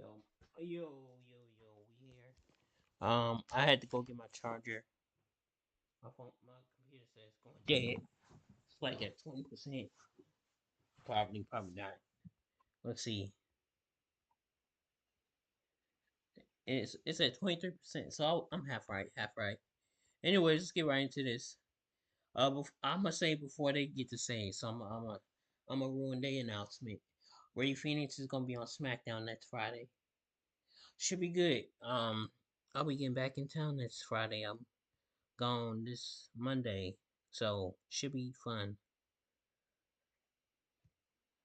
Yo, we here. I had to go get my charger. My computer says it's going dead. It's like at 20%. Probably not. Let's see. It's at 23%. So I'm half right, half right. Anyways, let's get right into this. I'm gonna say before they get to say, so I'm gonna ruin their announcement. Ray Phoenix is gonna be on SmackDown next Friday. Should be good. I'll be getting back in town next Friday. I'm gone this Monday, so should be fun.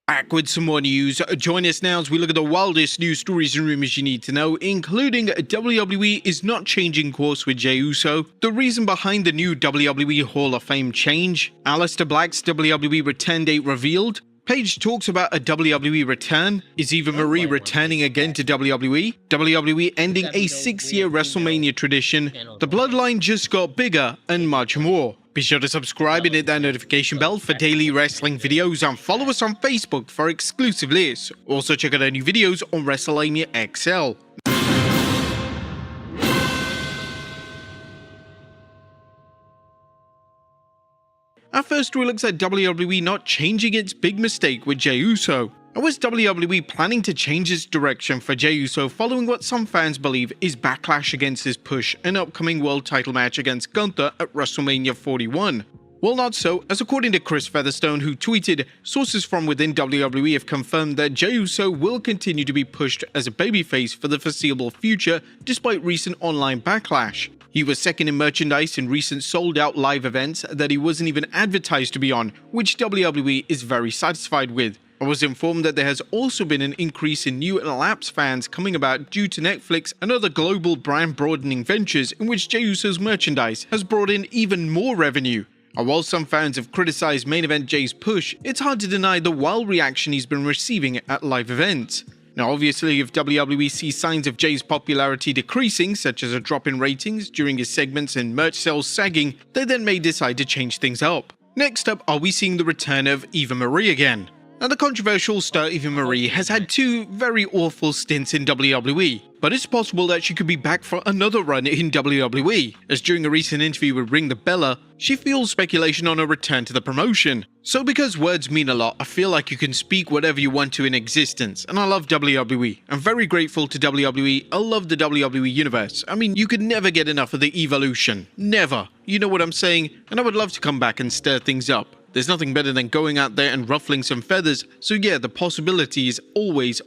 Back with some more news. Join us now as we look at the wildest news stories and rumors you need to know, including WWE is not changing course with Jey Uso, the reason behind the new WWE Hall of Fame change, Aleister Black's WWE return date revealed, Paige talks about a WWE return, is Eva Marie returning again to WWE, WWE ending a 6-year WrestleMania tradition, the bloodline just got bigger, and much more. Be sure to subscribe and hit that notification bell for daily wrestling videos and follow us on Facebook for exclusive lists. Also check out our new videos on WrestleMania XL. Our first story looks at WWE not changing its big mistake with Jey Uso. And was WWE planning to change its direction for Jey Uso following what some fans believe is backlash against his push an upcoming world title match against Gunther at WrestleMania 41? Well, not so, as according to Chris Featherstone, who tweeted, sources from within WWE have confirmed that Jey Uso will continue to be pushed as a babyface for the foreseeable future despite recent online backlash. He was second in merchandise in recent sold-out live events that he wasn't even advertised to be on, which WWE is very satisfied with. I was informed that there has also been an increase in new and lapsed fans coming about due to Netflix and other global brand-broadening ventures in which Jey Uso's merchandise has brought in even more revenue. And while some fans have criticized main event Jey's push, it's hard to deny the wild reaction he's been receiving at live events. Now obviously, if WWE sees signs of Jey's popularity decreasing, such as a drop in ratings during his segments and merch sales sagging, they then may decide to change things up. Next up, are we seeing the return of Eva Marie again? Now, the controversial star Eva Marie has had two very awful stints in WWE, but it's possible that she could be back for another run in WWE, as during a recent interview with Ring the Bella, she fueled speculation on a return to the promotion. So because words mean a lot, I feel like you can speak whatever you want to in existence, and I love WWE. I'm very grateful to WWE, I love the WWE universe. I mean, you could never get enough of the evolution. Never. You know what I'm saying? And I would love to come back and stir things up. There's nothing better than going out there and ruffling some feathers, so yeah, the possibility is always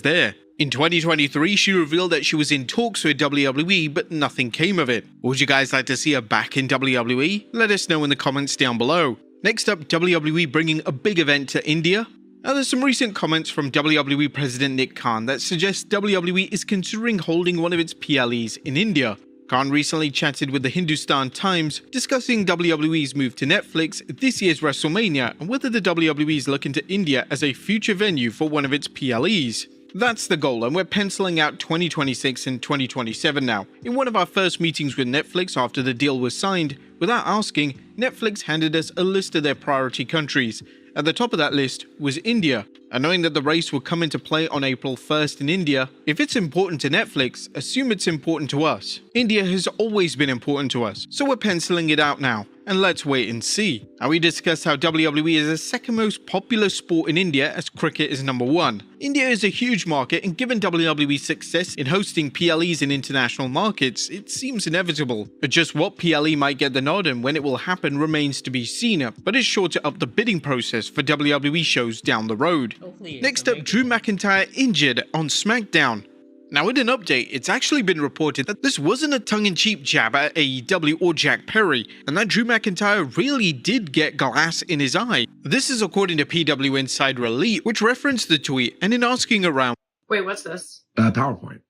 there. In 2023, she revealed that she was in talks with WWE, but nothing came of it. Would you guys like to see her back in WWE? Let us know in the comments down below. Next up, WWE bringing a big event to India. Now, there's some recent comments from WWE President Nick Khan that suggest WWE is considering holding one of its PLEs in India. Khan recently chatted with the Hindustan Times, discussing WWE's move to Netflix, this year's WrestleMania, and whether the WWE is looking to India as a future venue for one of its PLEs. That's the goal, and we're penciling out 2026 and 2027 now. In one of our first meetings with Netflix after the deal was signed, without asking, Netflix handed us a list of their priority countries. At the top of that list was India. And knowing that the race will come into play on April 1st in India, if it's important to Netflix, assume it's important to us. India has always been important to us, so we're penciling it out now. And let's wait and see. Now, we discussed how WWE is the second most popular sport in India as cricket is number one. India is a huge market, and given WWE's success in hosting PLEs in international markets, it seems inevitable. But just what PLE might get the nod and when it will happen remains to be seen, but it's sure to up the bidding process for WWE shows down the road. Next up, Drew McIntyre injured on SmackDown. Now, in an update, it's actually been reported that this wasn't a tongue-in-cheek jab at AEW or Jack Perry, and that Drew McIntyre really did get glass in his eye. This is according to PW Insider Elite, which referenced the tweet, and in asking around, wait, what's this? PowerPoint.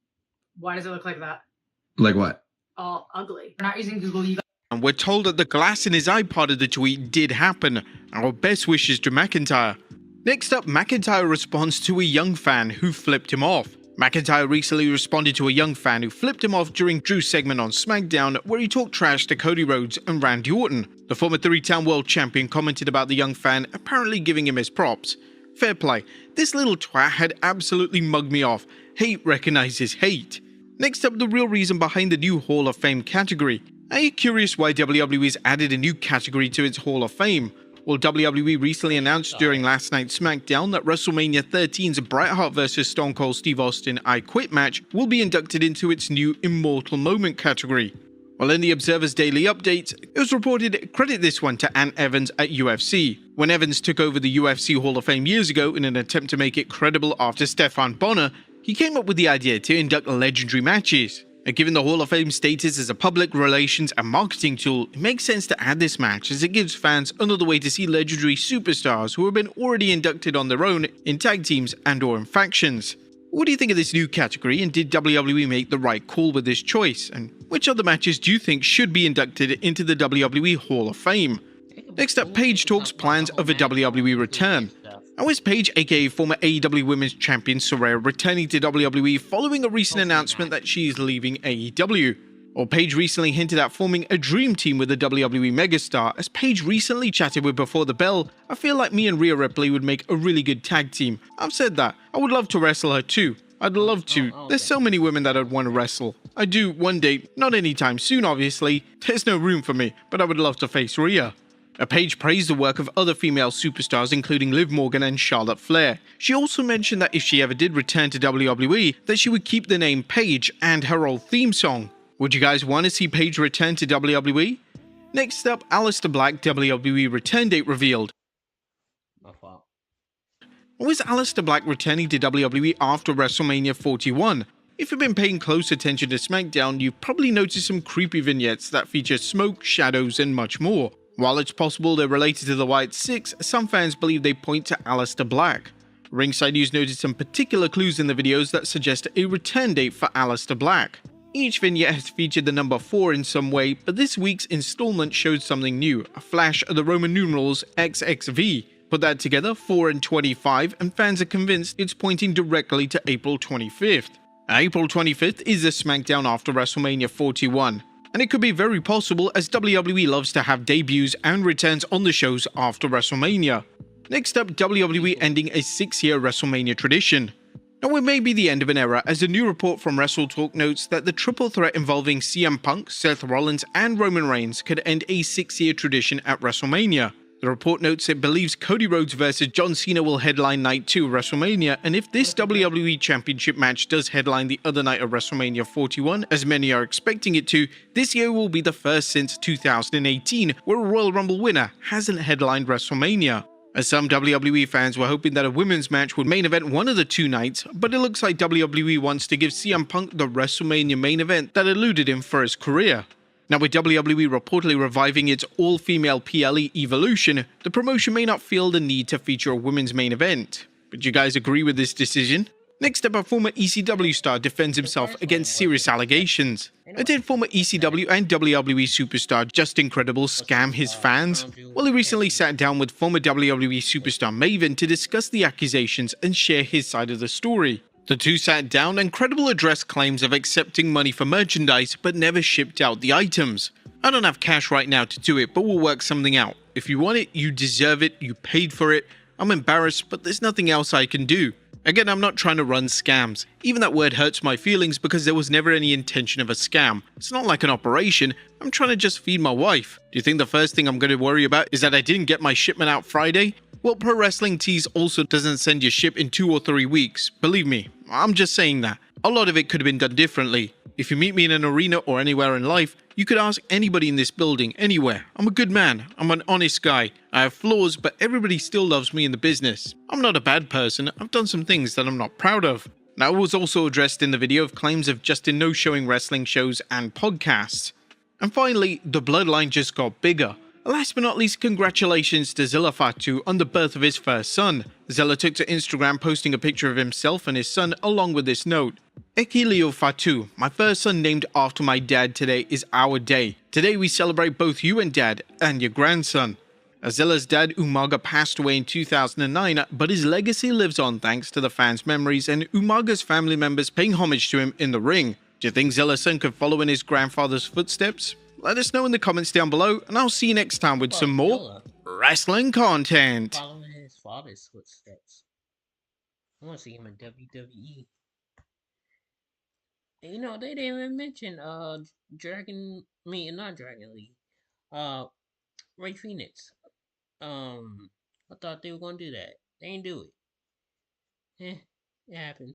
Why does it look like that? Like what? All ugly. We're not using Google. You and we're told that the glass in his eye part of the tweet did happen. Our best wishes to McIntyre. Next up, McIntyre responds to a young fan who flipped him off. McIntyre recently responded to a young fan who flipped him off during Drew's segment on SmackDown, where he talked trash to Cody Rhodes and Randy Orton. The former three-time world champion commented about the young fan, apparently giving him his props. Fair play, this little twat had absolutely mugged me off. Hate recognizes hate. Next up, the real reason behind the new Hall of Fame category. Are you curious why WWE's added a new category to its Hall of Fame? Well, WWE recently announced during last night's SmackDown that WrestleMania 13's Bret Hart vs. Stone Cold Steve Austin I Quit match will be inducted into its new Immortal Moment category. Well, in the Observer's daily updates, it was reported credit this one to Ant Evans at UFC. When Evans took over the UFC Hall of Fame years ago in an attempt to make it credible after Stefan Bonner, he came up with the idea to induct legendary matches. And given the Hall of Fame status as a public relations and marketing tool, it makes sense to add this match as it gives fans another way to see legendary superstars who have been already inducted on their own in tag teams and or in factions. What do you think of this new category, and did WWE make the right call with this choice? And which other matches do you think should be inducted into the WWE Hall of Fame? Next up, Paige talks plans of a WWE return. Now is Paige, aka former AEW Women's Champion Soraya, returning to WWE following a recent announcement that she is leaving AEW? Or Paige recently hinted at forming a dream team with the WWE megastar. As Paige recently chatted with Before the Bell, I feel like me and Rhea Ripley would make a really good tag team. I've said that. I would love to wrestle her too. I'd love to. There's so many women that I'd want to wrestle. I do one day, not anytime soon obviously. There's no room for me, but I would love to face Rhea. Paige praised the work of other female superstars including Liv Morgan and Charlotte Flair. She also mentioned that if she ever did return to WWE, that she would keep the name Paige and her old theme song. Would you guys want to see Paige return to WWE? Next up, Aleister Black WWE return date revealed. My fault. Was Aleister Black returning to WWE after WrestleMania 41? If you've been paying close attention to SmackDown, you've probably noticed some creepy vignettes that feature smoke, shadows, and much more. While it's possible they're related to the White Six, some fans believe they point to Aleister Black. Ringside News noted some particular clues in the videos that suggest a return date for Aleister Black. Each vignette has featured the number 4 in some way, but this week's installment showed something new, a flash of the Roman numerals XXV. Put that together, 4 and 25, and fans are convinced it's pointing directly to April 25th. April 25th is the SmackDown after WrestleMania 41. And it could be very possible as WWE loves to have debuts and returns on the shows after WrestleMania. Next up, WWE ending a 6-year WrestleMania tradition. Now it may be the end of an era as a new report from WrestleTalk notes that the triple threat involving CM Punk, Seth Rollins and Roman Reigns could end a 6-year tradition at WrestleMania. The report notes it believes Cody Rhodes vs John Cena will headline Night 2 of WrestleMania, and if this WWE Championship match does headline the other night of WrestleMania 41, as many are expecting it to, this year will be the first since 2018 where a Royal Rumble winner hasn't headlined WrestleMania. As some WWE fans were hoping that a women's match would main event one of the 2 nights, but it looks like WWE wants to give CM Punk the WrestleMania main event that eluded him for his career. Now with WWE reportedly reviving its all-female PLE Evolution, the promotion may not feel the need to feature a women's main event. But do you guys agree with this decision? Next up, a former ECW star defends himself against serious allegations. Did former ECW and WWE superstar Justin Credible scam his fans? Well, he recently sat down with former WWE superstar Maven to discuss the accusations and share his side of the story. The two sat down and Credible addressed claims of accepting money for merchandise but never shipped out the items. I don't have cash right now to do it, but we'll work something out. If you want it, you deserve it, you paid for it. I'm embarrassed, but there's nothing else I can do. Again, I'm not trying to run scams. Even that word hurts my feelings because there was never any intention of a scam. It's not like an operation. I'm trying to just feed my wife. Do you think the first thing I'm going to worry about is that I didn't get my shipment out Friday? Well, Pro Wrestling Tees also doesn't send your ship in 2 or 3 weeks. Believe me, I'm just saying that. A lot of it could have been done differently. If you meet me in an arena or anywhere in life, you could ask anybody in this building, anywhere. I'm a good man. I'm an honest guy. I have flaws, but everybody still loves me in the business. I'm not a bad person. I've done some things that I'm not proud of. Now, it was also addressed in the video of claims of Justin no-showing wrestling shows and podcasts. And finally, the bloodline just got bigger. Last but not least, congratulations to Zilla Fatu on the birth of his first son. Zilla took to Instagram posting a picture of himself and his son along with this note. Ekilio Fatu, my first son named after my dad today is our day. Today we celebrate both you and dad and your grandson. Zilla's dad Umaga passed away in 2009, but his legacy lives on thanks to the fans' memories and Umaga's family members paying homage to him in the ring. Do you think Zilla's son could follow in his grandfather's footsteps? Let us know in the comments down below, and I'll see you next time with some more wrestling content. Following his father's footsteps. I want to see him in WWE. You know, they didn't even mention Dragon. I mean, not Dragon League. Uh, Ray Phoenix. I thought they were gonna do that. They didn't do it. Eh, it happened.